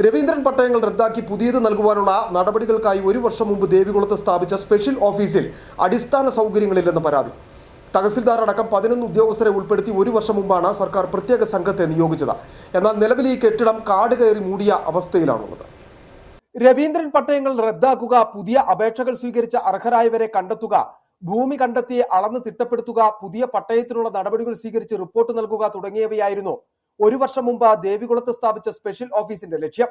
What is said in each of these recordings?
രവീന്ദ്രൻ പട്ടയങ്ങൾ റദ്ദാക്കി പുതിയത് നൽകുവാനുള്ള നടപടികൾക്കായി ഒരു വർഷം മുമ്പ് ദേവികുളത്ത് സ്ഥാപിച്ച സ്പെഷ്യൽ ഓഫീസിൽ അടിസ്ഥാന സൗകര്യങ്ങളില്ലെന്ന് പരാതി. തഹസിൽദാർ അടക്കം 11 ഉദ്യോഗസ്ഥരെ ഉൾപ്പെടുത്തി ഒരു വർഷം മുമ്പാണ് സർക്കാർ പ്രത്യേക സംഘത്തെ നിയോഗിച്ചത്. എന്നാൽ നിലവിൽ ഈ കെട്ടിടം കാട് കയറി മൂടിയ അവസ്ഥയിലാണുള്ളത്. രവീന്ദ്രൻ പട്ടയങ്ങൾ റദ്ദാക്കുക, പുതിയ അപേക്ഷകൾ സ്വീകരിച്ച അർഹരായവരെ കണ്ടെത്തുക, ഭൂമി കണ്ടെത്തി അളന്ന് തിട്ടപ്പെടുത്തുക, പുതിയ പട്ടയത്തിനുള്ള നടപടികൾ സ്വീകരിച്ച് റിപ്പോർട്ട് നൽകുക തുടങ്ങിയവയായിരുന്നു ഒരു വർഷം മുമ്പ് ദേവികുളത്ത് സ്ഥാപിച്ച സ്പെഷ്യൽ ഓഫീസിന്റെ ലക്ഷ്യം.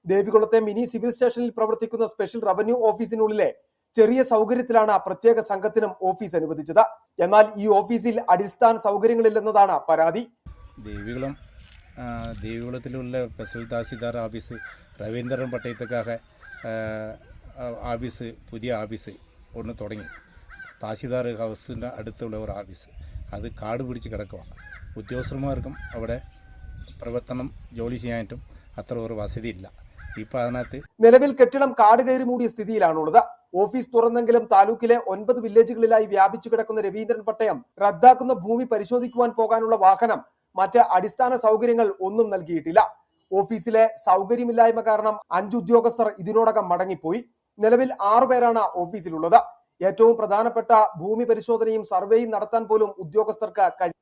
ദേവികുളത്തെ മിനി സിവിൽ സ്റ്റേഷനിൽ പ്രവർത്തിക്കുന്ന സ്പെഷ്യൽ റവന്യൂ ഓഫീസിനുള്ളിലെ ചെറിയ സൗകര്യത്തിലാണ് പ്രത്യേക സംഘത്തിനും ഓഫീസ് അനുവദിച്ചത്. എന്നാൽ ഈ ഓഫീസിൽ അടിസ്ഥാന സൗകര്യങ്ങളില്ലെന്നതാണ് പരാതി. ദേവികുളത്തിലുള്ള സ്പെഷ്യൽ തഹസിൽദാർ ആഫീസ്, രവീന്ദ്രൻ പട്ടയத்துக்காக ആഫീസ്, പുതിയ ആഫീസ് ഒന്ന് തുടങ്ങി. തഹസിൽദാർ ഹൗസിൻ്റെ അടുത്തുള്ള ഒരു ആഫീസ്, അത് കാട് പിടിച്ച് കിടക്കുകയാണ്. ഉദ്യോഗസ്ഥന്മാർക്കും അവിടെ പ്രവർത്തനം ജോലി ചെയ്യാനായിട്ടും അത്ര ഒരു വസതിയില്ല. ഇപ്പം അതിനകത്ത് നിലവിൽ കെട്ടിടം കാട് കയറി മൂടിയ സ്ഥിതിയിലാണുള്ളത്. ഓഫീസ് തുറന്നെങ്കിലും താലൂക്കിലെ 9 വില്ലേജുകളിലായി വ്യാപിച്ചു കിടക്കുന്ന രവീന്ദ്രൻ പട്ടയം റദ്ദാക്കുന്ന ഭൂമി പരിശോധിക്കുവാൻ പോകാനുള്ള വാഹനം, മറ്റ് അടിസ്ഥാന സൗകര്യങ്ങൾ ഒന്നും നൽകിയിട്ടില്ല. ഓഫീസിലെ സൗകര്യമില്ലായ്മ കാരണം 5 ഉദ്യോഗസ്ഥർ ഇതിനോടകം മടങ്ങിപ്പോയി. നിലവിൽ 6 പേരാണ് ഓഫീസിലുള്ളത്. ഏറ്റവും പ്രധാനപ്പെട്ട ഭൂമി പരിശോധനയും സർവേയും നടത്താൻ പോലും ഉദ്യോഗസ്ഥർക്ക് കഴിയും.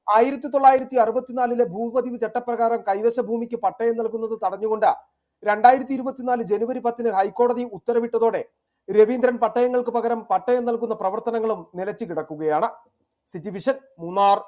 1964 ഭൂപതിവ് ചട്ടപ്രകാരം കൈവശ ഭൂമിക്ക് പട്ടയം നൽകുന്നത് തടഞ്ഞുകൊണ്ട് 2024 ജനുവരി 10 ഹൈക്കോടതി ഉത്തരവിട്ടതോടെ രവീന്ദ്രൻ പട്ടയങ്ങൾക്ക് പകരം പട്ടയം നൽകുന്ന പ്രവർത്തനങ്ങളും നിലച്ചു കിടക്കുകയാണ്. City vision, Munnar.